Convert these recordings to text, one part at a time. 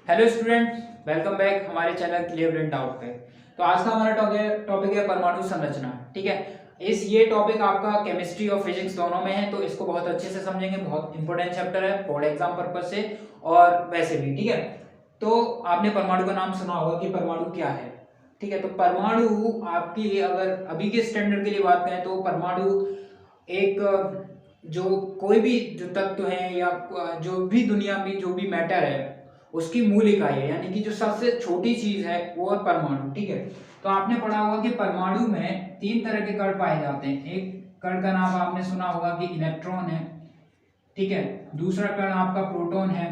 Hello student, welcome back हमारे channel clear brain doubt पे। तो आज का हमारा टॉपिक है परमाणु संरचना। ठीक है, ये टॉपिक आपका केमिस्ट्री और फिजिक्स दोनों में है, तो इसको बहुत अच्छे से समझेंगे। बहुत इंपॉर्टेंट चैप्टर है बोर्ड एग्जाम पर्पज से और वैसे भी। ठीक है, तो आपने परमाणु का नाम सुना होगा कि परमाणु क्या है। ठीक है, तो परमाणु आपकी अगर अभी के स्टैंडर्ड के लिए बात करें तो परमाणु एक जो कोई भी जो तत्व है या जो भी दुनिया में जो भी मैटर है उसकी मूल इकाई है, यानी कि जो सबसे छोटी चीज है वो है परमाणु। ठीक है, तो आपने पढ़ा होगा कि परमाणु में तीन तरह के कण पाए जाते हैं। एक कण का नाम आपने सुना होगा कि इलेक्ट्रॉन है। ठीक है, दूसरा कण आपका प्रोटॉन है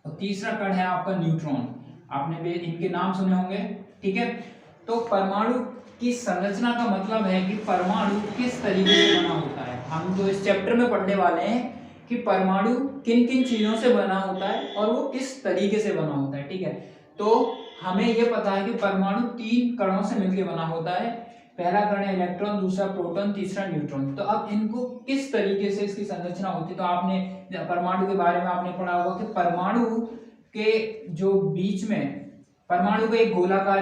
और तीसरा कण है आपका न्यूट्रॉन। आपने भी इनके नाम सुने होंगे। ठीक है, तो परमाणु की संरचना का मतलब है कि परमाणु किस तरीके से बना होता है। हम तो इस चैप्टर में पढ़ने वाले हैं कि परमाणु किन किन चीजों से बना होता है और वो किस तरीके से बना होता है। ठीक है, तो हमें यह पता है कि परमाणु तीन कणों से मिलकर बना होता है। पहला कण है इलेक्ट्रॉन, दूसरा प्रोटॉन, तीसरा न्यूट्रॉन। तो अब इनको किस तरीके से इसकी संरचना होती है, तो आपने परमाणु के बारे में आपने पढ़ा होगा कि परमाणु के जो बीच में परमाणु को एक गोलाकार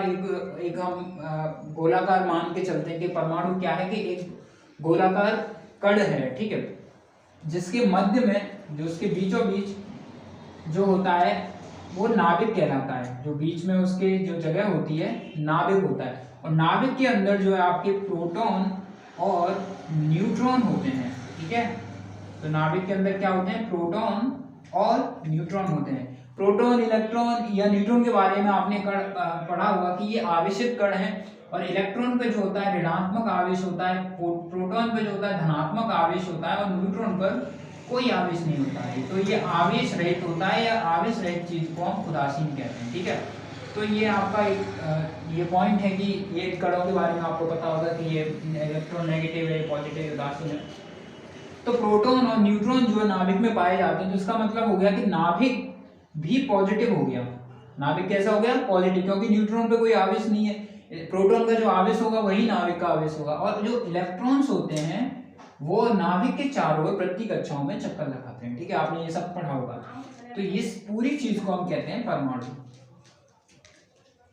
एक हम गोलाकार मान के चलते हैं कि परमाणु क्या है कि एक गोलाकार कण है। ठीक है, जिसके मध्य में जो उसके बीचों बीच जो होता है वो नाभिक कहलाता है। जो बीच में उसके जो जगह होती है नाभिक होता है, और नाभिक के अंदर जो है आपके प्रोटॉन और न्यूट्रॉन होते हैं। ठीक है, तो नाभिक के अंदर क्या होते हैं, प्रोटॉन और न्यूट्रॉन होते हैं। प्रोटॉन, इलेक्ट्रॉन या न्यूट्रॉन के बारे में आपने पढ़ा होगा कि ये आवेशित कण है, और इलेक्ट्रॉन पे जो होता है ऋणात्मक आवेश होता है, प्रोटॉन पे जो होता है धनात्मक आवेश होता है, और न्यूट्रॉन पर कोई आवेश नहीं होता है। तो ये आवेश रहित होता है, या आवेश रहित चीज को हम उदासीन कहते हैं। ठीक है, तो ये आपका एक ये पॉइंट है कि ये कणों के बारे में आपको पता होगा कि ये इलेक्ट्रॉन नेगेटिव है, पॉजिटिव, उदासीन है। तो प्रोटॉन और न्यूट्रॉन जो है नाभिक में पाए जाते हैं, तो इसका मतलब हो गया कि नाभिक भी पॉजिटिव हो गया। नाभिक कैसा हो गया, पॉजिटिव, क्योंकि न्यूट्रॉन पे कोई आवेश नहीं है। प्रोटॉन का जो आवेश होगा वही नाभिक का आवेश होगा। और जो इलेक्ट्रॉन्स होते हैं वो नाभिक के चारों ओर प्रति कक्षाओं में चक्कर लगाते हैं। ठीक है, आपने ये सब पढ़ा होगा। तो इस पूरी चीज को हम कहते हैं परमाणु।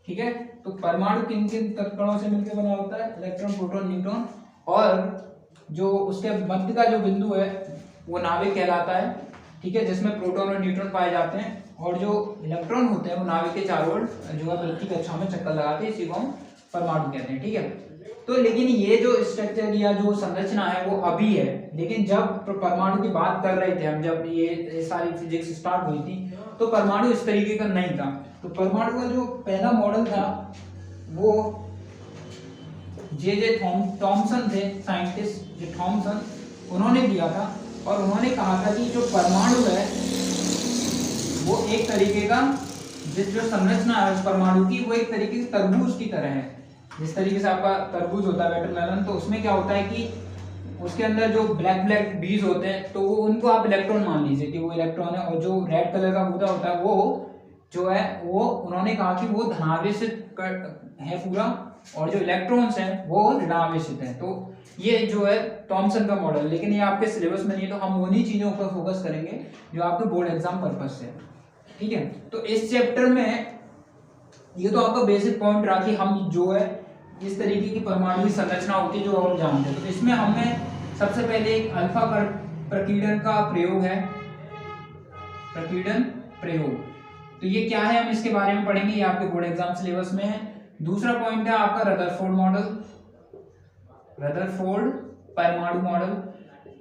ठीक है, तो परमाणु किन किन कणों से मिलकर बना होता है, इलेक्ट्रॉन, प्रोटॉन, न्यूट्रॉन, और जो उसके मध्य का जो बिंदु है वो नाभिक कहलाता है। ठीक है, जिसमें प्रोटॉन और न्यूट्रॉन पाए जाते हैं, और जो इलेक्ट्रॉन होते हैं वो नाभिक के चारों ओर जो है प्रति कक्षाओं में चक्कर लगाते हैं। इसी को हम परमाणु कहते हैं। ठीक है, तो लेकिन ये जो स्ट्रक्चर या जो संरचना है वो अभी है, लेकिन जब परमाणु की बात कर रहे थे हम, जब ये सारी फिजिक्स स्टार्ट हुई थी, तो परमाणु इस तरीके का नहीं था। तो परमाणु का जो पहला मॉडल था वो जे थॉमसन थे, साइंटिस्ट जे थॉमसन, उन्होंने दिया था। और उन्होंने कहा था कि जो परमाणु है वो एक तरीके का जो संरचना है उस परमाणु की, वो एक तरीके से तरबूज की तरह है। जिस तरीके से आपका तरबूज होता है, वाटरमेलन, तो उसमें क्या होता है कि उसके अंदर जो ब्लैक ब्लैक बीज होते हैं, तो वो उनको आप इलेक्ट्रॉन मान लीजिए कि वो इलेक्ट्रॉन है, और जो रेड कलर का गूदा होता है वो जो है वो उन्होंने कहा कि वो धनावेशित है पूरा, और जो इलेक्ट्रॉन्स हैं वो ऋणावेशित हैं। तो ये जो है थॉमसन का मॉडल, लेकिन ये आपके सिलेबस में नहीं है, तो हम उन्हीं चीजों पर फोकस करेंगे जो आपके बोर्ड एग्जाम पर्पज से। ठीक है, तो इस चैप्टर में ये तो आपका बेसिक पॉइंट रहा कि हम जो है इस तरीके की परमाणु की संरचना होती है जो हम जानते हैं। तो इसमें हमें सबसे पहले एक अल्फा प्रकीर्णन का प्रयोग है, प्रकीर्णन प्रयोग। तो ये क्या है हम इसके बारे में पढ़ेंगे, ये आपके बोर्ड एग्जाम सिलेबस में है। दूसरा पॉइंट है आपका रदरफोर्ड मॉडल, रदरफोर्ड परमाणु मॉडल।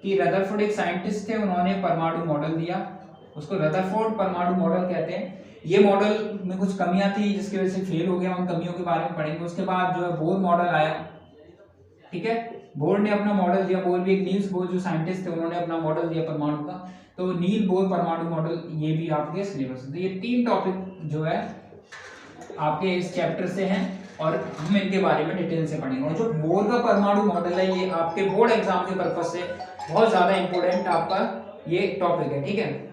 कि रदरफोर्ड एक साइंटिस्ट थे, उन्होंने परमाणु मॉडल दिया, उसको रदरफोर्ड परमाणु मॉडल कहते हैं। ये मॉडल में कुछ कमियां थी जिसकी वजह से फेल हो गया, उन कमियों के बारे में पढ़ेंगे। उसके बाद जो है बोर मॉडल आया। ठीक है, बोर ने अपना मॉडल दिया। बोर भी एक नील्स बोर जो साइंटिस्ट थे, उन्होंने अपना मॉडल दिया परमाणु का। तो नील बोर परमाणु मॉडल ये भी आपके सिलेबस है। तो ये तीन टॉपिक जो है आपके इस चैप्टर से हैं, और हम इनके बारे में डिटेल से पढ़ेंगे। और जो बोर का परमाणु मॉडल है ये आपके बोर्ड एग्जाम के पर्पज से बहुत ज्यादा इंपॉर्टेंट आपका ये टॉपिक है। ठीक है,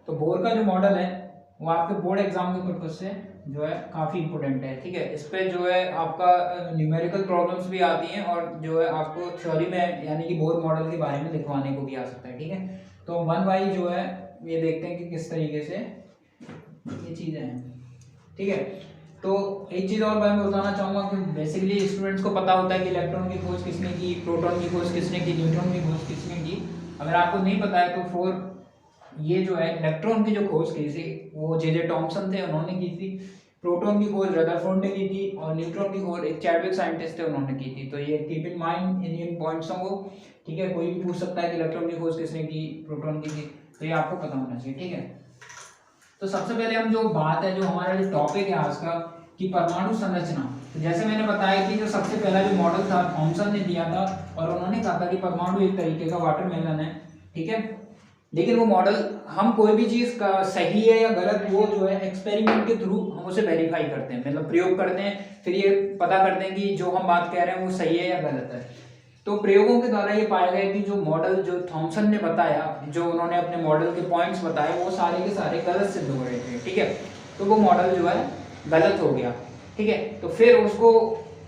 तो बोर का जो मॉडल है वो आपके बोर्ड एग्जाम के पर्पज से जो है काफ़ी इंपॉर्टेंट है, ठीक है। इस पे जो है आपका न्यूमेरिकल प्रॉब्लम्स भी आती हैं और जो है आपको थ्योरी में यानी कि बोर मॉडल के बारे में लिखवाने को भी आ सकता है, ठीक है। तो 1 बाई जो है ये देखते हैं कि किस तरीके से ये चीज़ें हैं, ठीक है। तो एक चीज़ और मैं बताना चाहूँगा कि बेसिकली स्टूडेंट्स को पता होता है कि इलेक्ट्रॉन की खोज किसने की, प्रोटॉन की खोज किसने की, न्यूट्रॉन की खोज किसने की। अगर आपको नहीं पता है तो फोर ये जो है इलेक्ट्रॉन की जो खोज की थी वो जे टॉमसन थे, उन्होंने की थी। प्रोटॉन की खोज रदरफोर्ड ने की थी और न्यूट्रॉन की खोज एक चैडविक साइंटिस्ट थे, उन्होंने की थी। तो ये कीप इन माइंड इन पॉइंट्सों को, ठीक है। कोई भी पूछ सकता है कि इलेक्ट्रॉन की खोज किसने की, प्रोटॉन की थी, तो ये आपको पता होना चाहिए, ठीक है। तो सबसे पहले हम जो बात है, जो हमारा जो टॉपिक है आज का कि परमाणु संरचना, तो जैसे मैंने बताया कि जो सबसे पहला जो मॉडल था थॉमसन ने दिया था और उन्होंने कहा था कि परमाणु एक तरीके का वाटरमेलन है, ठीक है। लेकिन वो मॉडल, हम कोई भी चीज़ का सही है या गलत वो जो है एक्सपेरिमेंट के थ्रू हम उसे वेरीफाई करते हैं, मतलब प्रयोग करते हैं, फिर ये पता करते हैं कि जो हम बात कह रहे हैं वो सही है या गलत है। तो प्रयोगों के द्वारा ये पाया गया कि जो मॉडल जो थॉमसन ने बताया, जो उन्होंने अपने मॉडल के पॉइंट्स बताए, वो सारे के सारे गलत सिद्ध हो रहे थे, ठीक है। तो वो मॉडल जो है गलत हो गया, ठीक है। तो फिर उसको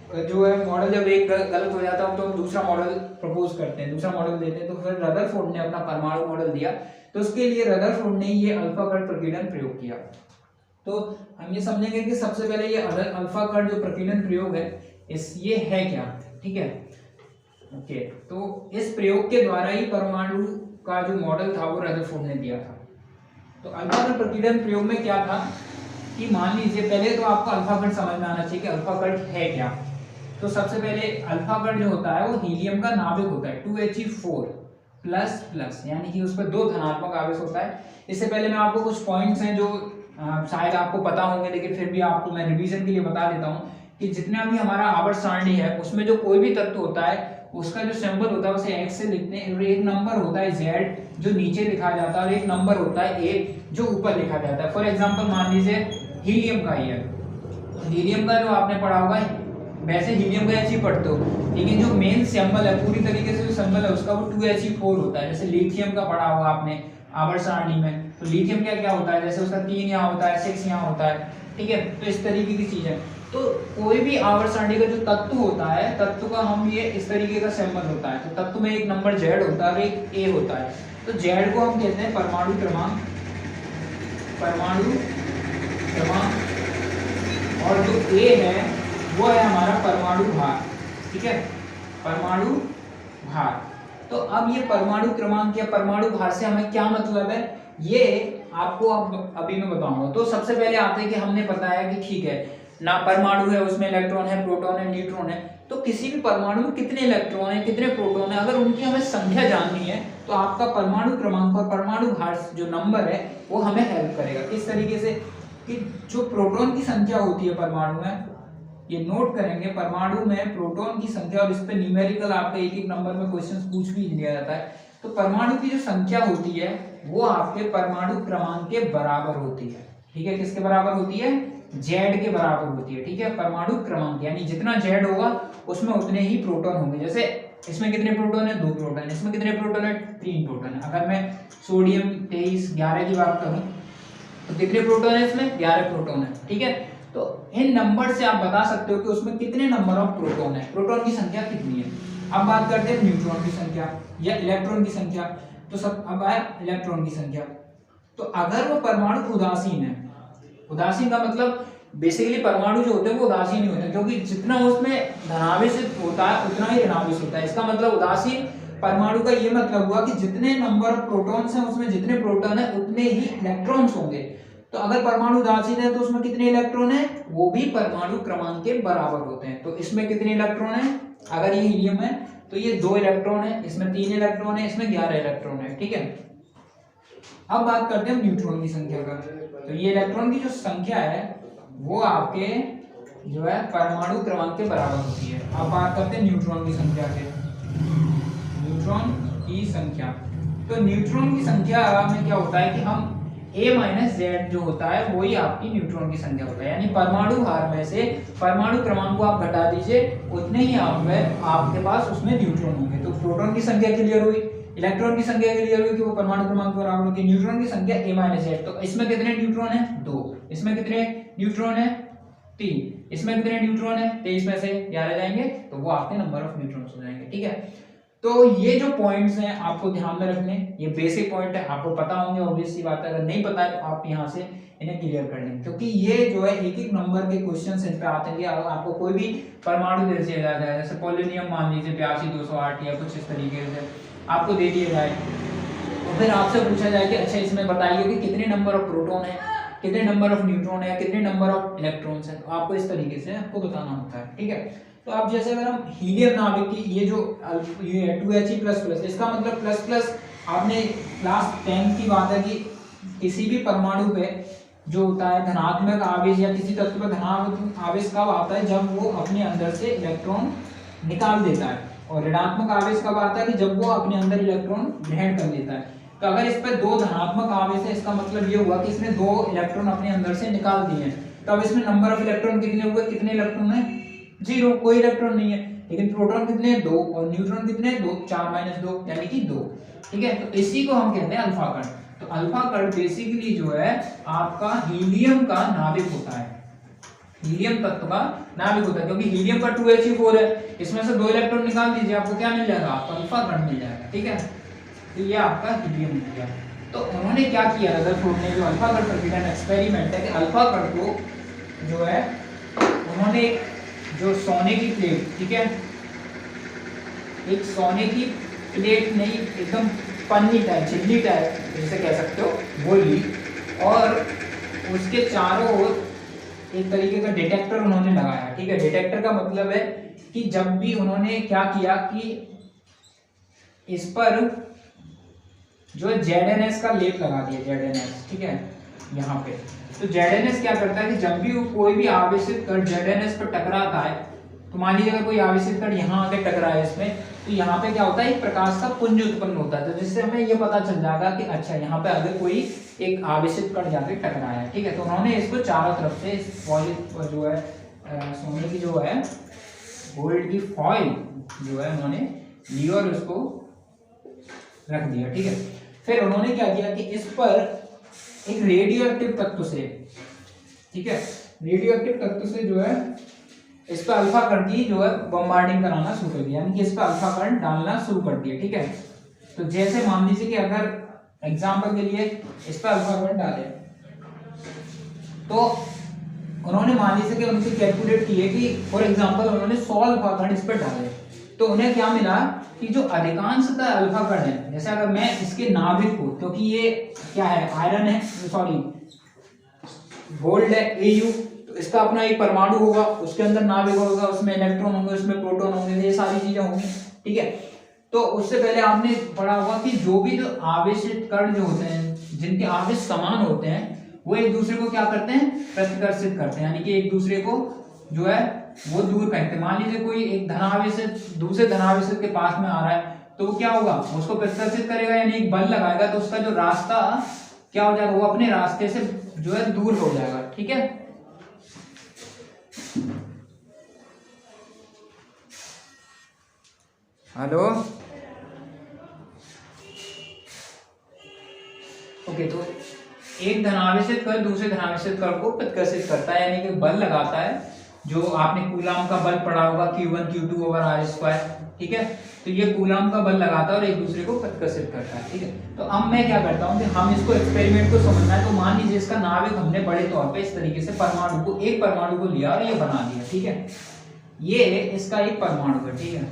जो है मॉडल जब एक गलत हो जाता है तो हम दूसरा मॉडल प्रपोज करते हैं, दूसरा मॉडल देते हैं। तो फिर रदरफोर्ड ने अपना परमाणु मॉडल दिया, तो उसके लिए रदरफोर्ड ने ये अल्फा कण प्रकीर्णन प्रयोग किया। तो हम ये समझेंगे कि सबसे पहले ये अल्फा कण जो प्रकीर्णन प्रयोग है ये है क्या, ठीक है। ओके, तो इस प्रयोग के द्वारा ही परमाणु का जो मॉडल था वो रदरफोर्ड ने दिया था। तो अल्फा कण प्रकीर्णन प्रयोग में क्या था कि मान लीजिए, पहले तो आपको अल्फा कण समझ में आना चाहिए कि अल्फा कण है क्या। तो सबसे पहले अल्फा कण जो होता है वो हीलियम का नाभिक होता है 2He4 प्लस प्लस, यानी कि उस पर 2 धनात्मक आवेश होता है। इससे पहले मैं आपको कुछ पॉइंट्स हैं जो शायद आपको पता होंगे, लेकिन फिर भी आपको मैं रिवीजन के लिए बता देता हूँ कि जितना भी हमारा आवर्त सारणी है उसमें जो कोई भी तत्व होता है उसका जो सिंबल होता है उसे एक्स से लिखते हैं, और एक नंबर होता है जेड जो नीचे लिखा जाता है और एक नंबर होता है ए जो ऊपर लिखा जाता है। फॉर एग्जाम्पल मान लीजिए हीलियम का ही है, हीलियम का जो आपने पढ़ा होगा, वैसे हीलियम का He पढ़ते हो, लेकिन जो मेन सिंबल है पूरी तरीके से जो सिंबल है उसका वो 2He4 होता है। जैसे लिथियम का पढ़ा होगा आपने आवर्त सारणी में, तो लिथियम क्या क्या होता है, जैसे उसका 3 यहाँ होता है, 6 यहाँ होता है, ठीक है। तो इस तरीके की चीज है। तो कोई भी आवर्त सारणी का जो तत्व होता है, तत्व का हम ये इस तरीके का सिंबल होता है, तो तत्व में एक नंबर जेड होता है और एक ए होता है। तो जेड को हम कहते हैं परमाणु क्रमांक, परमाणु क्रमांक, और जो ए है वो है हमारा परमाणु भार, ठीक है, परमाणु भार। तो अब ये परमाणु क्रमांक या परमाणु भार से हमें क्या मतलब है, ये आपको अब अभी मैं बताऊंगा। तो सबसे पहले आते हैं कि हमने बताया कि ठीक है ना, परमाणु है उसमें इलेक्ट्रॉन है, प्रोटॉन है, न्यूट्रॉन है। तो किसी भी परमाणु में कितने इलेक्ट्रॉन है, कितने प्रोटॉन है, अगर उनकी हमें संख्या जाननी है तो आपका परमाणु क्रमांक और परमाणु भार जो नंबर है वो हमें हेल्प करेगा। किस तरीके से कि जो प्रोटॉन की संख्या होती है परमाणु में, ये नोट करेंगे, परमाणु में प्रोटॉन की संख्या, और इस पे न्यूमेरिकल आपका एक एक नंबर में क्वेश्चंस पूछ भी लिया जाता है। तो परमाणु की जो संख्या होती है वो आपके परमाणु क्रमांक के बराबर होती है, ठीक है। किसके बराबर होती है, जेड के बराबर होती है, ठीक है। परमाणु क्रमांक यानी जितना जेड होगा उसमें उतने ही प्रोटॉन होंगे। जैसे इसमें कितने प्रोटॉन है, 2 प्रोटॉन है, इसमें कितने प्रोटॉन है, 3 प्रोटॉन है। अगर मैं सोडियम 23 11 की बात करूं तो कितने प्रोटॉन है, इसमें 11 प्रोटॉन है, ठीक है। तो इन नंबर से आप बता सकते हो कि उसमें कितने नंबर ऑफ प्रोटॉन है, प्रोटॉन की संख्या कितनी है। अब बात करते हैं न्यूट्रॉन की संख्या या इलेक्ट्रॉन की संख्या। तो सब अब आया इलेक्ट्रॉन की संख्या। तो अगर वो परमाणु उदासीन है, उदासीन का मतलब बेसिकली परमाणु जो होते हैं वो उदासीन ही होते हैं, क्योंकि जितना उसमें धनावेश होता है उतना ही ऋणावेश होता है। इसका मतलब उदासीन परमाणु का ये मतलब हुआ कि जितने नंबर ऑफ प्रोटॉन्स हैं उसमें जितने प्रोटॉन है उतने ही इलेक्ट्रॉन्स होंगे। तो अगर परमाणु उदासीन है तो उसमें कितने इलेक्ट्रॉन है, वो भी परमाणु क्रमांक के बराबर होते हैं। तो इसमें कितने इलेक्ट्रॉन है, अगर ये हीलियम है तो ये 2 इलेक्ट्रॉन है, इसमें 3 इलेक्ट्रॉन है, इसमें 11 इलेक्ट्रॉन है, ठीक है। अब बात करते हैं न्यूट्रॉन की संख्या का। तो ये इलेक्ट्रॉन की जो संख्या है वो आपके जो है परमाणु क्रमांक के बराबर होती है। अब बात करते हैं न्यूट्रॉन की संख्या के, न्यूट्रॉन की संख्या। तो न्यूट्रॉन की संख्या में क्या होता है कि हम A-Z जो होता है वही आपकी न्यूट्रॉन की संख्या होता है, यानी परमाणु भार में से परमाणु क्रमांक को आप घटा दीजिए उतने ही आपके पास उसमें न्यूट्रॉन होंगे। तो प्रोटॉन की संख्या क्लियर हुई, इलेक्ट्रॉन की संख्या क्लियर हुई कि वो परमाणु क्रमांक के बराबर होती है। न्यूट्रॉन की संख्या a-8, तो इसमें कितने न्यूट्रॉन है 2, इसमें कितने न्यूट्रॉन है 3, इसमें कितने न्यूट्रॉन है 23 में से 11 जाएंगे तो वो आपके नंबर ऑफ न्यूट्रॉन्स हो जाएंगे। ठीक है, तो ये जो पॉइंट्स हैं आपको ध्यान में रखने, ये बेसिक पॉइंट है, आपको पता होंगे, ऑब्वियस सी बात है, अगर नहीं पता है तो आप यहाँ से इन्हें क्लियर कर लें, क्योंकि ये जो है एक एक नंबर के क्वेश्चंस इन पे आते हैं। अगर आपको कोई भी परमाणु दे दिया जाए, जैसे पोलोनियम मान लीजिए 82 208 या कुछ इस तरीके से आपको दे दिया जाए, तो फिर आपसे पूछा जाए कि अच्छा इसमें बताइए कि कितने नंबर ऑफ प्रोटॉन है, कितने नंबर ऑफ न्यूट्रॉन है, कितने नंबर ऑफ इलेक्ट्रॉन्स हैं, तो आपको इस तरीके से आपको बताना होता है। ठीक है, तो अब जैसे अगर हम हीलियम नाभिक की ये जो ये 2He++, इसका मतलब प्लस प्लस, आपने क्लास 10 की बात है कि किसी भी परमाणु पे जो होता है धनात्मक आवेश या किसी तत्व पर धनात्मक आवेश कब आता है, जब वो अपने अंदर से इलेक्ट्रॉन निकाल देता है, और ऋणात्मक आवेश कब आता है कि जब वो अपने अंदर इलेक्ट्रॉन ग्रहण कर लेता है। तो अगर इस पर 2 धनात्मक आवेश है, इसका मतलब ये हुआ कि इसने 2 इलेक्ट्रॉन अपने अंदर से निकाल दिए हैं, तो अब इसमें नंबर ऑफ इलेक्ट्रॉन कितने हुए, कितने इलेक्ट्रॉन है 0, कोई इलेक्ट्रॉन नहीं है। लेकिन प्रोटॉन कितने हैं 2, और न्यूट्रॉन कितने हैं 2, 4 - 2 यानी कि 2। ठीक है, तो इसी को हम कहते हैं अल्फा कण। तो अल्फा कण बेसिकली जो है आपका हीलियम का नाभिक होता है, हीलियम तत्व का नाभिक होता है, क्योंकि हीलियम का 2He4 है, इसमें से 2 इलेक्ट्रॉन निकाल दीजिए, आपको क्या मिल जाएगा, आपको अल्फा कण मिल जाएगा। ठीक है, तो ये आपका हीलियम हो गया। तो उन्होंने क्या किया रदरफोर्ड ने, जो अल्फा कण प्रकीर्णन एक्सपेरिमेंट है कि अल्फा कण को जो है उन्होंने जो सोने की प्लेट, ठीक है, एक सोने की प्लेट नहीं, एकदम पन्नी टाइप, झिल्ली टाइप जैसे कह सकते हो, वो ली, और उसके चारों ओर एक तरीके का डिटेक्टर उन्होंने लगाया। ठीक है, डिटेक्टर का मतलब है कि जब भी उन्होंने क्या किया कि इस पर जो है ZNS का लेप लगा दिया, ZNS। ठीक है, यहाँ पे तो ZNS क्या करता है कि जब भी कोई भी आवेशित कण ZNS पर टकराता है, तो मान लीजिए अगर कोई आवेशित कण यहाँ आके टकराए इसमें, तो यहाँ पे क्या होता है, एक प्रकाश का पुंज उत्पन्न होता है, तो जिससे हमें ये पता चल जाएगा कि अच्छा यहाँ पे अगर कोई एक आवेशित कण जाके टकराया है। ठीक है, तो उन्होंने इसको चारों तरफ से फॉइल जो है सोने की जो है गोल्ड की फॉइल जो है उन्होंने ली और उसको रख दिया। ठीक है, फिर उन्होंने क्या किया कि इस पर एक रेडियो एक्टिव तत्व से, ठीक है, रेडियो एक्टिव तत्व से जो है इस पर अल्फा कण की जो है बम्बार्डिंग कराना शुरू कर दिया, यानी कि इस पर अल्फा कण डालना शुरू कर दिया। ठीक है, तो जैसे मान लीजिए कि अगर एग्जांपल के लिए इस पर अल्फा कण डाले, तो उन्होंने मान लीजिए कि उनसे कैलकुलेट किए कि फॉर एग्जांपल उन्होंने 100 अल्फा कण इस पर डाले, तो उन्हें क्या मिला कि जो अधिकांशतः अल्फा कण है, जैसे अगर मैं इसके नाभिक को, क्योंकि ये क्या है आयरन है, सॉरी गोल्ड है Au, तो इसका अपना एक परमाणु होगा, उसके अंदर नाभिक होगा, उसमें इलेक्ट्रॉन होंगे, उसमें प्रोटॉन होंगे, ये सारी चीजें होंगी। ठीक है, तो उससे पहले आपने पढ़ा होगा कि जो भी जो आवेशित कण जो होते हैं, जिनके आवेश समान होते हैं, वो एक दूसरे को क्या करते हैं, प्रतिकर्षित करते हैं, यानी कि एक दूसरे को जो है वो दूर फेंकते हैं। मान लीजिए कोई एक धनावेशित दूसरे धनावेशित के पास में आ रहा है, तो वो क्या होगा, उसको प्रतिकर्षित करेगा, यानी एक बल लगाएगा, तो उसका जो रास्ता क्या हो जाएगा, वो अपने रास्ते से जो है दूर हो जाएगा। ठीक है, हेलो, ओके, तो एक धनावेशित कण दूसरे धनावेशित कण को प्रतिकर्षित करता है, यानी कि बल लगाता है, जो आपने कूलाम का बल पढ़ा होगा Q1 Q2/r²। ठीक है, तो ये कूलाम का बल लगाता है और एक दूसरे को प्रतिकर्षित करता है। ठीक है, तो अब मैं क्या करता हूँ कि हम इसको एक्सपेरिमेंट को समझना है, तो मान लीजिए इसका नाभिक हमने बड़े तौर पे इस तरीके से परमाणु को, एक परमाणु को लिया और ये बना दिया। ठीक है, ये इसका एक परमाणु है। ठीक है,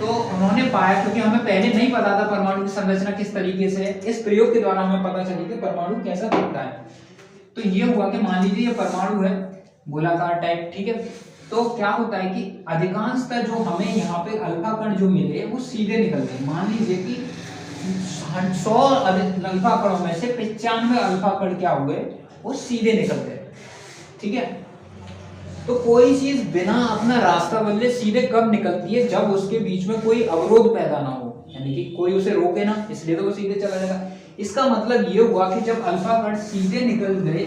तो उन्होंने पाया, क्योंकि हमें पहले नहीं पता था परमाणु की संरचना किस तरीके से, इस प्रयोग के द्वारा हमें पता चली कि परमाणु कैसा दिखता है। तो ये हुआ कि मान लीजिए ये परमाणु है गोलाकार टाइप। ठीक है, तो क्या होता है कि अधिकांशतः जो हमें यहाँ पे अल्फा कण जो मिले वो सीधे निकल गए। मान लीजिए कि 100 अल्फा कणों में से 95 अल्फा कण क्या हुए, वो सीधे निकल गए। ठीक है, तो कोई चीज बिना अपना रास्ता बदले सीधे कब निकलती है, जब उसके बीच में कोई अवरोध पैदा ना हो, यानी कि कोई उसे रोके ना, इसलिए तो वो सीधे चला जाएगा। इसका मतलब ये हुआ कि जब अल्फा कण सीधे निकल गए,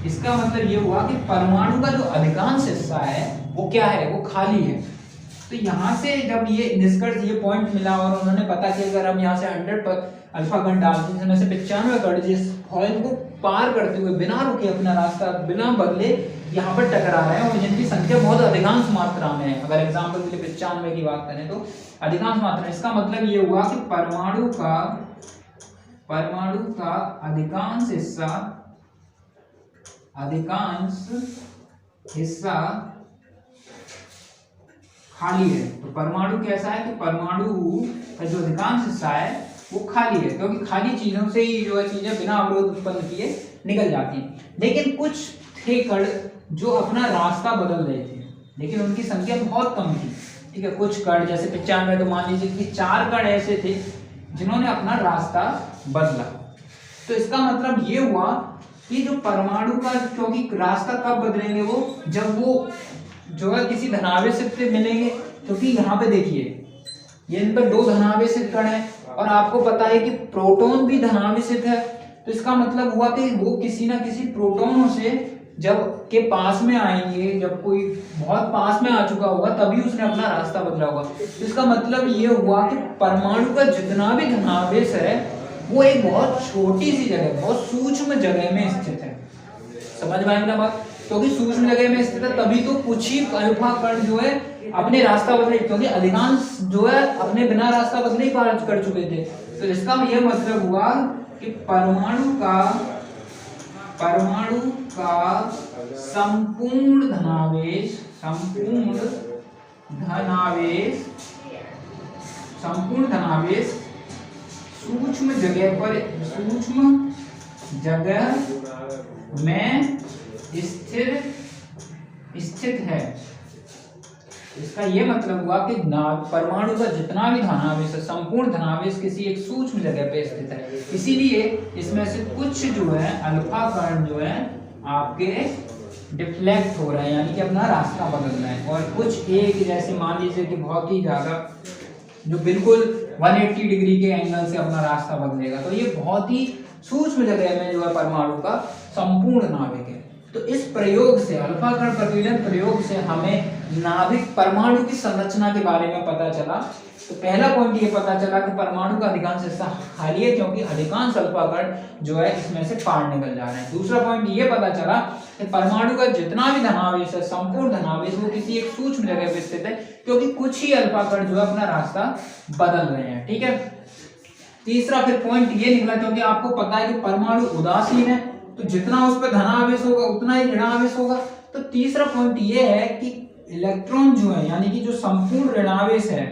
इसका मतलब ये हुआ कि परमाणु का जो अधिकांश हिस्सा है वो क्या है, वो खाली है। तो यहाँ से जब ये निष्कर्ष ये पॉइंट मिला और उन्होंने पता कि अगर हम यहाँ से 100 पर अल्फा कण डालते हैं, इसमें से 95 कण जिस फॉइल को पार करते हुए बिना रुके अपना रास्ता बिना बदले यहाँ पर टकरा रहे हैं और जिनकी संख्या बहुत अधिकांश मात्रा में है, अगर एग्जाम्पल के लिए 95 की बात करें तो अधिकांश मात्रा, इसका मतलब ये हुआ कि परमाणु का अधिकांश हिस्सा खाली है। तो परमाणु कैसा है कि परमाणु का जो अधिकांश हिस्सा है वो खाली है, क्योंकि खाली चीजों से ही जो है चीजें बिना अवरोध उत्पन्न किए निकल जाती हैं। लेकिन कुछ थे कण जो अपना रास्ता बदल रहे थे, लेकिन उनकी संख्या बहुत कम थी, ठीक है। कुछ कण जैसे 95, तो मान लीजिए कि 4 कण ऐसे थे जिन्होंने अपना रास्ता बदला। तो इसका मतलब ये हुआ कि जो परमाणु का, क्योंकि रास्ता कब बदलेंगे वो, जब वो जो है किसी धनावेश से मिलेंगे, क्योंकि यहाँ पे देखिए ये इनका 2 धनावेशित कण है और आपको पता है कि प्रोटॉन भी धनावेशित है। तो इसका मतलब हुआ कि वो किसी ना किसी प्रोटॉनों से जब के पास में आएंगे, जब कोई बहुत पास में आ चुका होगा तभी उसने अपना रास्ता बदला होगा। तो इसका मतलब ये हुआ कि परमाणु का जितना भी धनावेश है वो एक बहुत छोटी सी जगह, बहुत सूक्ष्म जगह में स्थित है। समझ में आएगी ना बात? क्योंकि सूक्ष्म जगह में स्थित है तभी तो कुछ ही अल्फा कण जो है अपने रास्ता बदले, क्योंकि अधिकांश जो है अपने बिना रास्ता बदले ही पार कर चुके थे। तो इसका यह मतलब हुआ कि परमाणु का संपूर्ण धनावेश सूक्ष्म जगह में स्थित है। इसका यह मतलब हुआ कि परमाणु का जितना भी धनावेश है, संपूर्ण धनावेश किसी एक सूक्ष्म जगह पे स्थित है। इसीलिए इसमें से कुछ जो है अल्फा कण जो है आपके डिफ्लेक्ट हो रहे हैं, यानी कि अपना रास्ता बदल रहे हैं, और कुछ एक जैसे मान लीजिए कि बहुत ही ज्यादा जो बिल्कुल 180 डिग्री के एंगल से अपना रास्ता बदलेगा। तो ये बहुत ही सूक्ष्म जगह में जो है परमाणु का संपूर्ण नाभिक है। तो इस प्रयोग से, अल्फा कण प्रकीर्णन प्रयोग से हमें नाभिक परमाणु की संरचना के बारे में पता चला। तो पहला पॉइंट ये पता चला कि परमाणु का अधिकांश हिस्सा खाली है, क्योंकि अधिकांश अल्फा कण जो है इसमें से पार निकल जा रहे हैं। दूसरा पॉइंट ये पता चला कि परमाणु का जितना भी धनावेश है, संपूर्ण धनावेश, वो किसी एक सूक्ष्म जगह पे स्थित है, क्योंकि कुछ ही अल्फा कण जो है अपना रास्ता बदल रहे हैं, ठीक है। तीसरा फिर पॉइंट ये निकला, क्योंकि आपको पता है कि परमाणु उदासीन है, तो जितना उस पर धनावेश होगा उतना ही ऋणावेश होगा। तो तीसरा पॉइंट ये है कि इलेक्ट्रॉन जो है, यानी कि जो संपूर्ण ऋणावेश है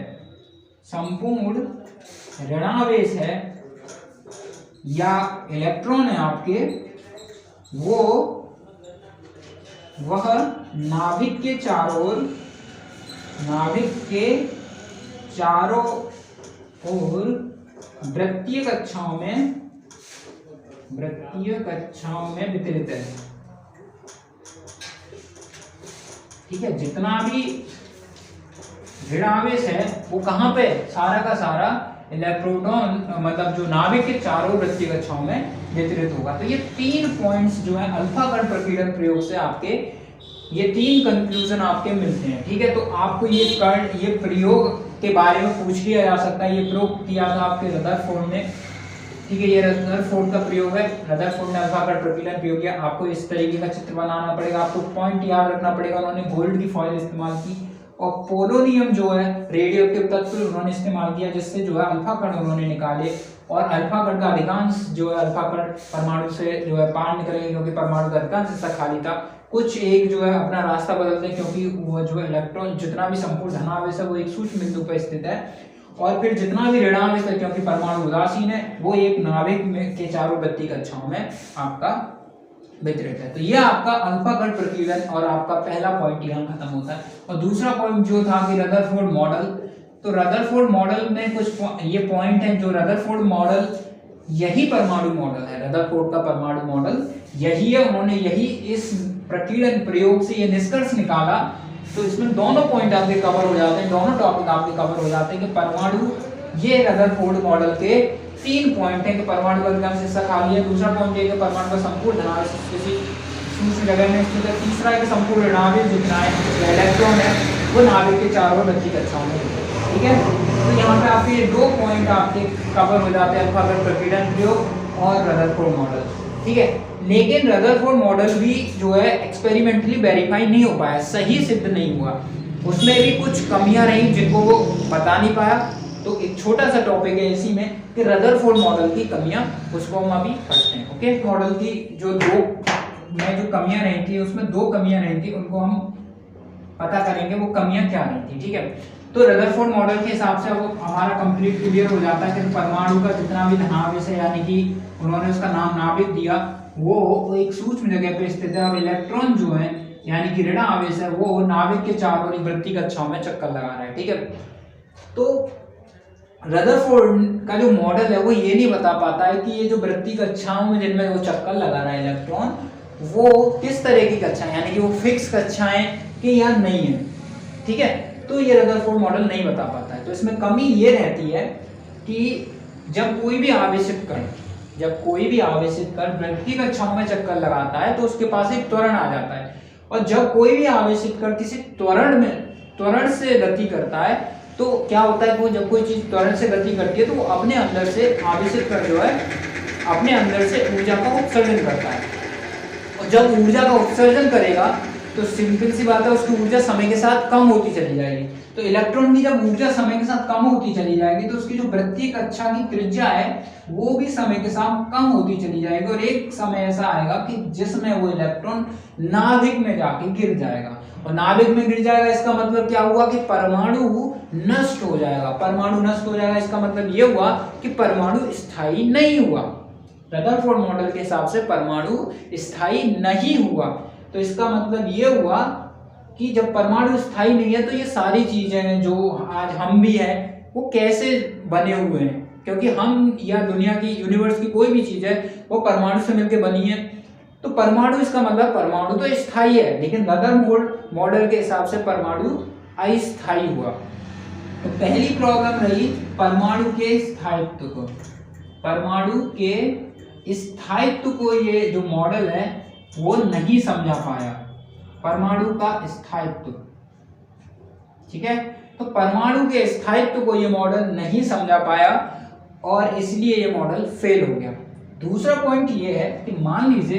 या इलेक्ट्रॉन है आपके, वह नाभिक के चारों ओर वृत्तीय कक्षाओं में वितरित है, ठीक है। जितना भी ऋणावेश है वो कहाँ पे, सारा का सारा इलेक्ट्रोन, मतलब जो नाभिक के चारों वृत्तीय कक्षाओं में वितरित होगा। तो ये 3 पॉइंट्स जो है अल्फा कण प्रकीर्णन प्रयोग से आपके, ये 3 कंक्लूजन आपके मिलते हैं, ठीक है। तो आपको ये प्रयोग के बारे में पूछ लिया जा सकता है। ये प्रयोग किया था आपके रदरफोर्ड ने, ठीक है। ये रदरफोर्ड का प्रयोग है, रदरफोर्ड ने अल्फा कण प्रकीर्णन प्रयोग किया। आपको इस तरीके का चित्र बनाना पड़ेगा, आपको पॉइंट याद रखना पड़ेगा। उन्होंने गोल्ड की फॉइल इस्तेमाल की और पोलोनियम जो है रेडियोएक्टिव तत्व उन्होंने इस्तेमाल किया, जिससे जो है अल्फा कण उन्होंने निकाले। और अल्फा कण का अधिकांश जो है अल्फा कण परमाणु से जो है पार निकलेंगे, क्योंकि परमाणु का अधिकांश हिस्सा खाली था। कुछ एक जो है अपना रास्ता बदलते हैं, क्योंकि वो जो इलेक्ट्रॉन जितना भी संपूर्ण धनावेश है वो एक सूक्ष्म बिंदु पर स्थित है। और फिर जितना भी ऋणावेश है, क्योंकि परमाणु उदासीन है, वो एक नाभिक में के चारों वृत्तीय कक्षाओं में आपका वितरित है। तो ये आपका अल्फा कण प्रकीर्णन और आपका पहला पॉइंट यहाँ खत्म होता है। और दूसरा पॉइंट जो था कि रदरफोर्ड मॉडल, तो रदरफोर्ड मॉडल में कुछ ये पॉइंट है। जो रदरफोर्ड मॉडल, यही परमाणु मॉडल है, रदरफोर्ड का परमाणु मॉडल यही है। उन्होंने यही इस प्रकीर्णन प्रयोग से ये निष्कर्ष निकाला। तो इसमें दोनों पॉइंट आपके कवर हो जाते हैं, दोनों टॉपिक आपके कवर हो जाते हैं कि परमाणु, ये रदरफोर्ड मॉडल के 3 पॉइंट है कि परमाणु का अधिकांश हिस्सा खाली है। दूसरा पॉइंट है कि परमाणु का संपूर्ण धनावेश किसी सूक्ष्म जगह में स्थित है। तीसरा है कि संपूर्ण ऋणावेश जितना है इलेक्ट्रॉन है वो नाभिक के चारों ओर वृत्तीय कक्षाओं में होते हैं। ठीक है, तो यहाँ पे आपके ये 2 पॉइंट आपके कवर हो जाते हैं, अल्फा प्रकीर्णन प्रयोग और रदरफोर्ड मॉडल। ठीक है, लेकिन रदरफोर्ड मॉडल भी जो है एक्सपेरिमेंटली वेरीफाई नहीं हो पाया, सही सिद्ध नहीं हुआ, उसमें भी कुछ कमियां रही जिनको वो बता नहीं पाया। तो एक छोटा सा टॉपिक है इसी में कि रदरफोर्ड मॉडल की कमियां, उसको हम अभी पढ़ते हैं। ओके, मॉडल की जो कमियां रही थी, उसमें 2 कमियां रही थी, उनको हम पता करेंगे वो कमियां क्या रही थी। ठीक है, तो रदरफोर्ड मॉडल के हिसाब से वो हमारा कंप्लीट क्लियर हो जाता है कि परमाणु का जितना भी नाभिक है, यानी कि उन्होंने उसका नाम नाभिक दिया, वो एक सूक्ष्म जगह पे स्थित है और इलेक्ट्रॉन जो है यानी कि ऋण आवेश है वो नाभिक के चारों ओर वृत्तीय कक्षाओं में चक्कर लगा रहा है। ठीक है, तो रदरफोर्ड का जो मॉडल है वो ये नहीं बता पाता है कि ये जो वृत्तीय कक्षाओं में जिनमें वो चक्कर लगा रहा है इलेक्ट्रॉन, वो किस तरह की कक्षाएं, यानी कि वो फिक्स कक्षाएं कि या नहीं है। ठीक है, तो ये रदरफोर्ड मॉडल नहीं बता पाता है। तो इसमें कमी ये रहती है कि जब कोई भी आवेशित कण वृत्तीय कक्षाओं में चक्कर लगाता है तो उसके पास एक त्वरण आ जाता है, और जब कोई भी आवेशित कण किसी त्वरण से गति करता है तो क्या होता है, वो जब कोई चीज त्वरण से गति करती है तो वो अपने अंदर से आवेशित कण जो है अपने अंदर से ऊर्जा का उत्सर्जन करता है, और जब ऊर्जा का उत्सर्जन करेगा तो सिंपल सी बात है उसकी ऊर्जा समय के साथ कम होती चली जाएगी। तो इलेक्ट्रॉन की जब ऊर्जा समय के साथ कम होती चली जाएगी तो उसकी जो वृत्तीय कक्षा की त्रिज्या है वो भी समय के साथ कम होती चली जाएगी, और एक समय ऐसा आएगा कि जिसमें वो इलेक्ट्रॉन नाभिक में जाके गिर जाएगा, और नाभिक में गिर जाएगा इसका मतलब क्या हुआ कि परमाणु नष्ट हो जाएगा। परमाणु नष्ट हो जाएगा इसका मतलब ये हुआ कि परमाणु स्थायी नहीं हुआ। रदरफोर्ड मॉडल के हिसाब से परमाणु स्थायी नहीं हुआ, तो इसका मतलब ये हुआ कि जब परमाणु स्थायी नहीं है तो ये सारी चीजें जो आज हम भी हैं वो कैसे बने हुए हैं, क्योंकि हम या दुनिया की यूनिवर्स की कोई भी चीज है वो परमाणु से मिलकर बनी है। तो परमाणु, इसका मतलब परमाणु तो स्थायी है, लेकिन रदरफोर्ड मॉडल के हिसाब से परमाणु अस्थायी हुआ। तो पहली प्रॉब्लम रही परमाणु के स्थायित्व को, परमाणु के स्थायित्व को ये जो मॉडल है वो नहीं समझा पाया, परमाणु का स्थायित्व। ठीक है, तो परमाणु के स्थायित्व को ये मॉडल नहीं समझा पाया और इसलिए ये मॉडल फेल हो गया। दूसरा पॉइंट ये है कि मान लीजिए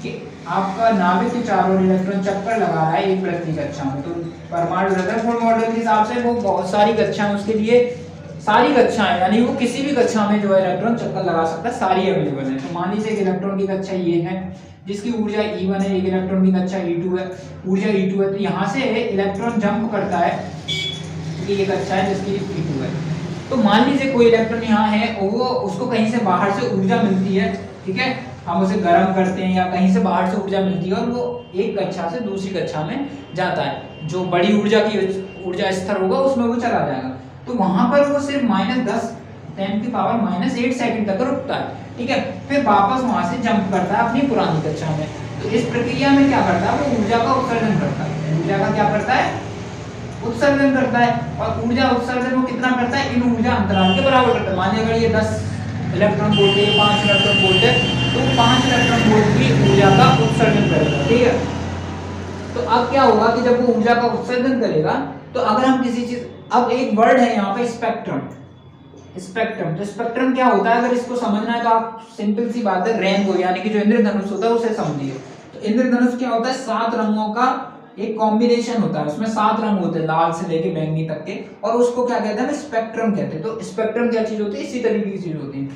कि आपका नाभिक के चारों ओर इलेक्ट्रॉन चक्कर लगा रहा है एक वृत्तीय कक्षा में, तो परमाणु रदरफोर्ड मॉडल के हिसाब से वो बहुत सारी कक्षाएं, उसके लिए सारी कक्षाएं, यानी वो किसी भी कक्षा में जो है इलेक्ट्रॉन चक्कर लगा सकता है, सारी अवेलेबल है। तो मान लीजिए एक इलेक्ट्रॉन की कक्षा ये है जिसकी ऊर्जा E1 है, एक इलेक्ट्रॉन की कक्षा E2 है, ऊर्जा E2 है, तो यहाँ से इलेक्ट्रॉन जंप करता है कि ये कक्षा है जिसकी E2 है। तो मान लीजिए कोई इलेक्ट्रॉन यहाँ है और वो उसको कहीं से बाहर से ऊर्जा मिलती है, ठीक है, हम उसे गर्म करते हैं या कहीं से बाहर से ऊर्जा मिलती है और वो एक कक्षा से दूसरी कक्षा में जाता है, जो बड़ी ऊर्जा की ऊर्जा स्तर होगा उसमें वो चला जाएगा। तो वहां पर वो सिर्फ -10⁻⁻8 सेकंड तक रुकता है, ठीक है, फिर वापस वहां से जंप करता है अपनी पुरानी कक्षा में। तो इस प्रक्रिया में क्या करता है, वो ऊर्जा का उत्सर्जन करता है। ऊर्जा का क्या करता है, उत्सर्जन करता है, और ऊर्जा उत्सर्जन वो कितना करता है, इन ऊर्जा अंतराल के बराबर करता है। मानिए अगर ये 10 इलेक्ट्रॉन वोल्ट है, 5 इलेक्ट्रॉन वोल्ट है, तो 5 इलेक्ट्रॉन वोल्ट की ऊर्जा का उत्सर्जन करेगा, ठीक है। तो अब क्या होगा कि जब वो ऊर्जा का उत्सर्जन करेगा तो अगर हम किसी चीज, अब एक वर्ड है यहाँ पे स्पेक्ट्रम, स्पेक्ट्रम। तो स्पेक्ट्रम क्या होता है, अगर इसको समझना है तो आप सिंपल सी बात है, रेनबो यानी कि जो इंद्रधनुष होता है उसे समझिए। तो इंद्रधनुष क्या होता है, 7 रंगों का एक कॉम्बिनेशन होता है, उसमें 7 रंग होते हैं लाल से लेके बैंगनी तक के, और उसको क्या कहते हैं, स्पेक्ट्रम कहते हैं। तो स्पेक्ट्रम क्या चीज होती है, इसी तरीके की चीज होती है।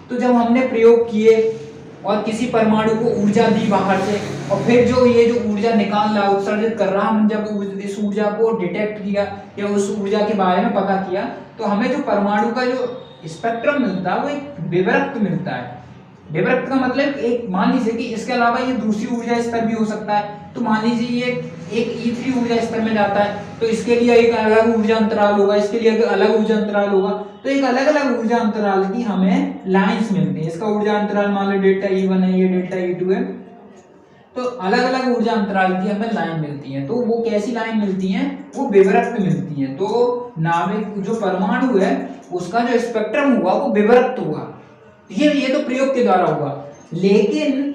तो जब हमने प्रयोग किए और किसी परमाणु को ऊर्जा दी बाहर से, और फिर जो ये जो ऊर्जा निकाल रहा, उत्सर्जित कर रहा, हम जब इस ऊर्जा को डिटेक्ट किया या उस ऊर्जा के बारे में पता किया, तो हमें जो परमाणु का जो स्पेक्ट्रम मिलता है वो एक विवर्त मिलता है। विवर्त का मतलब एक, मान लीजिए कि इसके अलावा ये दूसरी ऊर्जा स्तर भी हो सकता है। तो मान लीजिए ये एक E3 ऊर्जा स्तर में जाता है, तो इसके लिए एक अलग ऊर्जा अंतराल होगा, इसके लिए एक अलग ऊर्जा अंतराल होगा। तो एक अलग अलग ऊर्जा अंतराल की हमें लाइंस मिलती है। इसका ऊर्जा अंतराल मान लो डेल्टा E1 है, ये डेल्टा E2 है, तो अलग अलग ऊर्जा अंतराल की हमें लाइन मिलती है। तो वो कैसी लाइन मिलती है, वो विवर्त मिलती है। तो नाभिक जो परमाणु है उसका जो स्पेक्ट्रम हुआ वो विवर्त हुआ। ये तो प्रयोग के द्वारा हुआ, लेकिन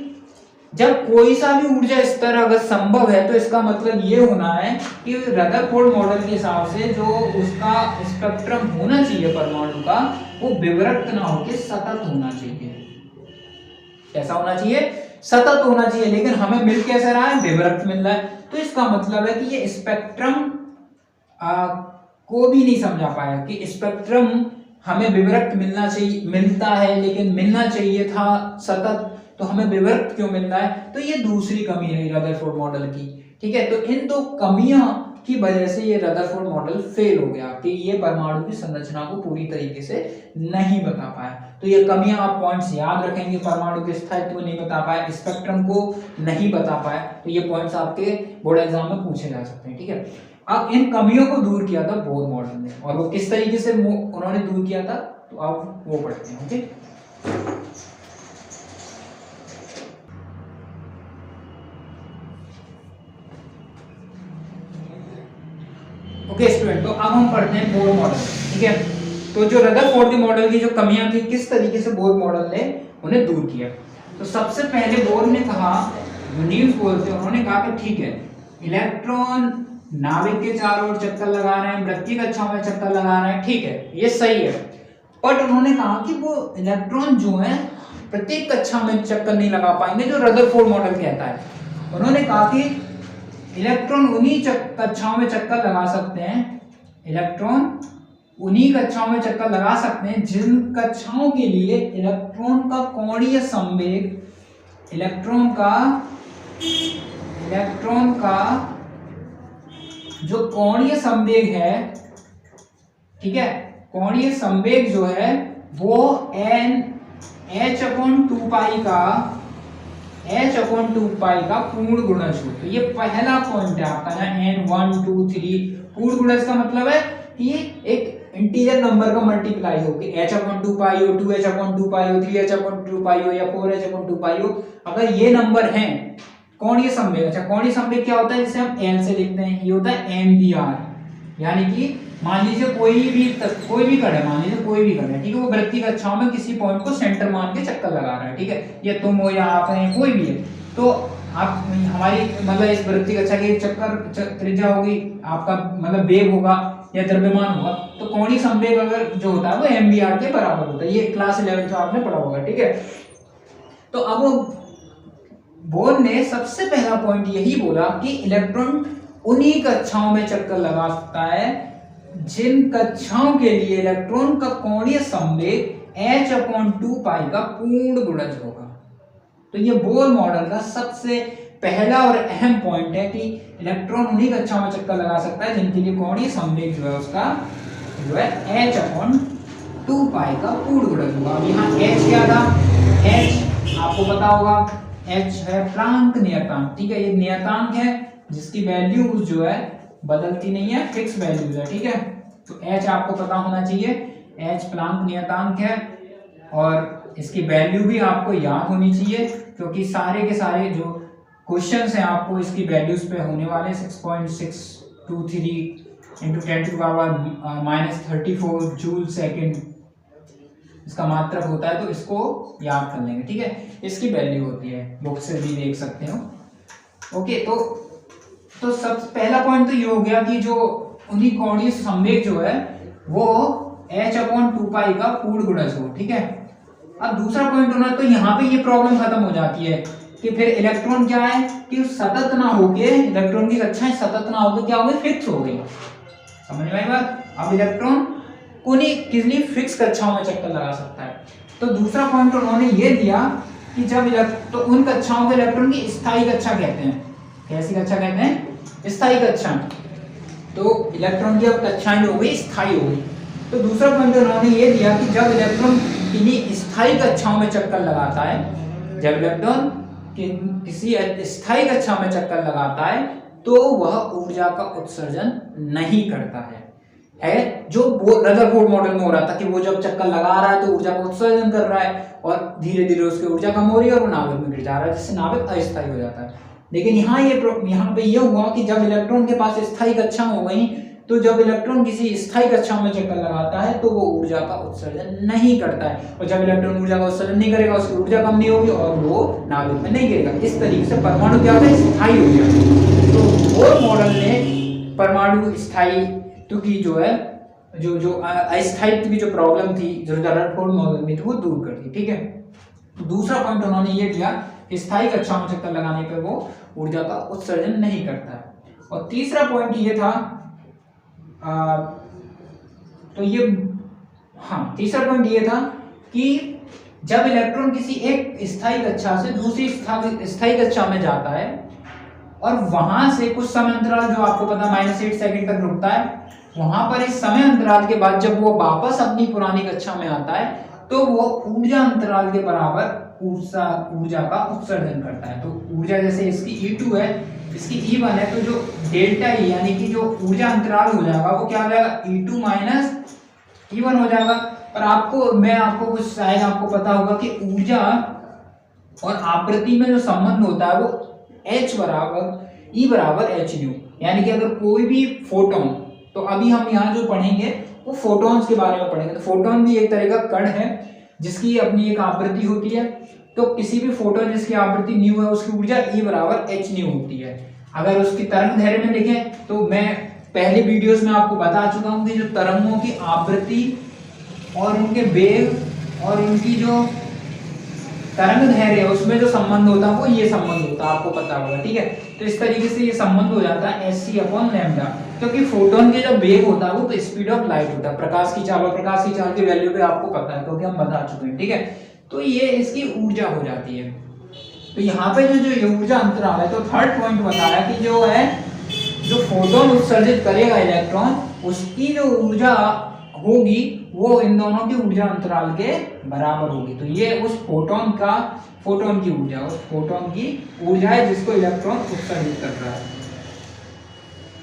जब कोई सा भी ऊर्जा स्तर अगर संभव है तो इसका मतलब ये होना है कि रदरफोर्ड मॉडल के हिसाब से जो उसका स्पेक्ट्रम होना चाहिए परमाणु का वो विवर्त ना होकर सतत होना चाहिए। कैसा होना चाहिए? सतत होना चाहिए। लेकिन हमें मिल कैसा रहा है? विवर्त मिल रहा है। तो इसका मतलब है कि ये स्पेक्ट्रम को भी नहीं समझा पाया कि स्पेक्ट्रम हमें विवर्त मिलना चाहिए, मिलता है लेकिन मिलना चाहिए था सतत, तो हमें विवर्त क्यों मिल रहा है? तो ये दूसरी कमी है रदरफोर्ड मॉडल की। ठीक है, तो इन दो कमियां की वजह से ये रदरफोर्ड मॉडल फेल हो गया कि ये परमाणु की संरचना को पूरी तरीके से नहीं बता पाया। तो ये कमियां आप पॉइंट्स याद रखेंगे, परमाणु के स्थायित्व नहीं बता पाया, स्पेक्ट्रम को नहीं बता पाया, तो ये पॉइंट्स आपके बोर्ड एग्जाम में पूछे जा सकते हैं। ठीक है, अब इन कमियों को दूर किया था बोर मॉडल ने, और वो किस तरीके से उन्होंने दूर किया था तो आप वो पढ़ते हैं। ओके स्टूडेंट, तो अब हम पढ़ते हैं बोर मॉडल। ठीक है, तो जो रदरफोर्ड के मॉडल की जो कमियां थी किस तरीके से बोर मॉडल ने उन्हें दूर किया। तो सबसे पहले बोर ने कहा, न्यूज बोलते हैं, उन्होंने कहा कि ठीक है इलेक्ट्रॉन नाभिक के चारों ओर चक्कर लगा रहे हैं, वृत्तीय कक्षाओं में चक्कर लगा रहे हैं, ठीक है ये सही है, बट उन्होंने कहा कि वो इलेक्ट्रॉन जो है प्रत्येक कक्षा में चक्कर नहीं लगा पाएंगे जो रदरफोर्ड मॉडल कहता है। उन्होंने कहा कि इलेक्ट्रॉन उन्हीं कक्षाओं में चक्कर लगा सकते हैं, इलेक्ट्रॉन उन्हीं कक्षाओं में चक्कर लगा सकते हैं जिन कक्षाओं के लिए इलेक्ट्रॉन का कोणीय संवेग, इलेक्ट्रॉन का जो कोणीय संवेग है, ठीक है, कोणीय संवेग जो है वो h/2 का पूर्ण गुणज हो। तो ये पहला पॉइंट है आपका ना, n1 2 3 पूर्ण गुणज का मतलब है कि एक इंटीजर नंबर का मल्टीप्लाई हो कि h/2 हो, 2h/2 हो, 3h/2 हो या 4h/2 हो, अगर ये नंबर हैं कोणीय संवेग। अच्छा, कोणीय संवेग क्या होता है जिसे हम L से लिखते हैं, ये होता है MVR, यानी कि मान लीजिए कोई भी कण है, मान लीजिए कोई भी कण है, ठीक है, वो वृत्तीय कक्षाओं में किसी पॉइंट को सेंटर मान के चक्कर लगा रहा है, ठीक है, ये तुम हो या आप हैं, कोई भी है, तो आप हमारी मतलब इस वृत्तीय कक्षा की चक्कर त्रिज्या होगी, आपका मतलब वेग होगा या द्रव्यमान होगा, तो कोणीय संवेग अगर जो होता है वो MVR के बराबर होता है। ये क्लास 11 में आपने पढ़ा होगा। ठीक है, तो अब बोर ने सबसे पहला पॉइंट यही बोला कि इलेक्ट्रॉन उन्हीं कक्षाओं में चक्कर लगा सकता है जिन कक्षाओं के लिए इलेक्ट्रॉन का कोणीय संवेग h/2 का पूर्ण गुणज होगा। तो ये बोर मॉडल का सबसे पहला और अहम पॉइंट है कि इलेक्ट्रॉन उन्हीं कक्षाओं में चक्कर लगा सकता है जिनके लिए कोणीय संवेग जो है उसका जो है h/2 का पूर्ण गुणज होगा। अब यहाँ h क्या था? h आपको पता होगा h है प्लांक नियतांक। ठीक है, ये नियतांक है जिसकी वैल्यूज जो है बदलती नहीं है, फिक्स वैल्यूज है। ठीक है, तो h आपको पता होना चाहिए, h प्लांक नियतांक है और इसकी वैल्यू भी आपको याद होनी चाहिए क्योंकि सारे के सारे जो क्वेश्चंस हैं आपको इसकी वैल्यूज पे होने वाले। 6.623 × 10⁻³ जूल सेकेंड इसका मात्रक होता है, तो इसको याद कर लेंगे। ठीक है, इसकी वैल्यू होती है, बुक से भी देख सकते हो। ओके, तो सबसे पहला पॉइंट तो ये हो गया कि जो उन्हीं कोणीय संवेग जो है वो h/2 का पूर्ण गुणज हो। ठीक है, अब दूसरा पॉइंट होना, तो यहाँ पे ये प्रॉब्लम खत्म हो जाती है कि फिर इलेक्ट्रॉन क्या है कि सतत ना होके, इलेक्ट्रॉन की कक्षाएं सतत ना होके क्या हो गई, फिक्स हो गई। समझ में आई बात? अब इलेक्ट्रॉन किसी फिक्स कक्षाओं में चक्कर लगा सकता है। तो दूसरा पॉइंट उन्होंने ये दिया कि जब तो उन कक्षाओं को इलेक्ट्रॉन की स्थायी कक्षा कहते हैं। कैसी कक्षा कहते हैं? स्थायी कक्षा। तो इलेक्ट्रॉन की अब कक्षाएं हो गई स्थायी हो गई। तो दूसरा पॉइंट उन्होंने ये दिया कि जब इलेक्ट्रॉन किन्हीं स्थायी कक्षाओं में चक्कर लगाता है, जब इलेक्ट्रॉन किसी स्थायी कक्षा में चक्कर लगाता है तो वह ऊर्जा का उत्सर्जन नहीं करता है जो रदरफोर्ड मॉडल में हो रहा था कि वो जब चक्कर लगा रहा है तो ऊर्जा का उत्सर्जन कर रहा है और धीरे धीरे उसकी ऊर्जा कम हो रही है और वो नाभिक में गिर जा रहा है, जिससे नाभिक अस्थायी हो जाता है। लेकिन यहाँ पे ये हुआ कि जब इलेक्ट्रॉन के पास स्थायी कक्षा हो गई तो जब इलेक्ट्रॉन किसी स्थायी कक्षा में चक्कर लगाता है तो वो ऊर्जा का उत्सर्जन नहीं करता है, और जब इलेक्ट्रॉन ऊर्जा का उत्सर्जन नहीं करेगा उसकी ऊर्जा कम नहीं होगी और वो नाभिक में नहीं गिरेगा। इस तरीके से परमाणु क्या होता है, स्थायी हो गया। तो बोर मॉडल ने परमाणु स्थायित्व की जो है जो अस्थायित्व की जो प्रॉब्लम थी जो रदरफोर्ड मॉडल में थी वो दूर कर दी। ठीक है, दूसरा पॉइंट उन्होंने ये दिया, स्थायी कक्षा में चक्कर लगाने पे वो ऊर्जा का उत्सर्जन नहीं करता है। और तीसरा पॉइंट ये था तीसरा पॉइंट ये था कि जब इलेक्ट्रॉन किसी एक स्थायी कक्षा से दूसरी स्थायी कक्षा में जाता है और वहां से कुछ समय अंतराल जो आपको पता -8 सेकंड तक रुकता है, वहां पर इस समय अंतराल के बाद जब वो वापस अपनी पुरानी कक्षा में आता है तो वो ऊर्जा अंतराल के बराबर ऊर्जा का उत्सर्जन करता है। तो ऊर्जा जैसे इसकी E2 है, इसकी E1 है, तो जो डेल्टा E यानी कि जो ऊर्जा अंतराल हो जाएगा वो क्या हो जाएगा, E2 - E1 हो जाएगा। और आपको कुछ शायद आपको पता होगा कि ऊर्जा और आवृत्ति में जो संबंध होता है वो H बराबर E बराबर hν, यानी कि अगर कोई भी फोटोन, तो अभी हम यहाँ जो पढ़ेंगे वो फोटॉन्स के बारे में पढ़ेंगे। तो फोटोन भी एक तरह का कण है जिसकी अपनी एक आवृत्ति होती है। तो किसी भी फोटोन जिसकी आवृत्ति न्यू है उसकी ऊर्जा E बराबर hν होती है। अगर उसकी तरंग दैर्घ्य में लिखें तो मैं पहले वीडियोस में आपको बता चुका हूँ कि जो तरंगों की आवृत्ति और उनके वेग और उनकी जो तरंग दैर्घ्य है उसमें जो संबंध होता है वो ये संबंध होता है, आपको पता होगा। ठीक है, तो इस तरीके से ये संबंध हो जाता है hc/λ, क्योंकि फोटोन के जो वेग होता है वो तो स्पीड ऑफ लाइट होता है, प्रकाश की चाल, और प्रकाश की चाल की वैल्यू भी आपको पता है क्योंकि हम बता चुके हैं। ठीक है, तो ये इसकी ऊर्जा हो जाती है। तो यहाँ पे जो ऊर्जा अंतराल है, तो थर्ड पॉइंट बताया कि जो फोटोन उत्सर्जित करेगा इलेक्ट्रॉन, उसकी जो ऊर्जा होगी वो इन दोनों की ऊर्जा अंतराल के बराबर होगी। तो ये उस फोटोन की ऊर्जा है जिसको इलेक्ट्रॉन उत्सर्जित कर रहा है।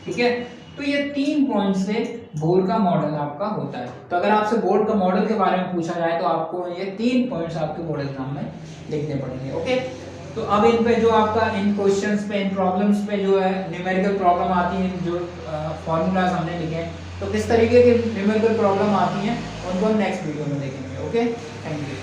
ठीक है, तो ये 3 पॉइंट से बोर का मॉडल आपका होता है। तो अगर आपसे बोर का मॉडल के बारे में पूछा जाए तो आपको ये 3 पॉइंट्स आपके बोर्ड एग्जाम में लिखने पड़ेंगे। ओके, तो अब इन पे जो आपका इन क्वेश्चंस पे, इन प्रॉब्लम्स पे जो है न्यूमेरिकल प्रॉब्लम आती है, जो फॉर्मूलाज हमने लिखे हैं, तो किस तरीके के न्यूमेरिकल प्रॉब्लम आती हैं उनको हम नेक्स्ट वीडियो में देखेंगे। Okay, thank you.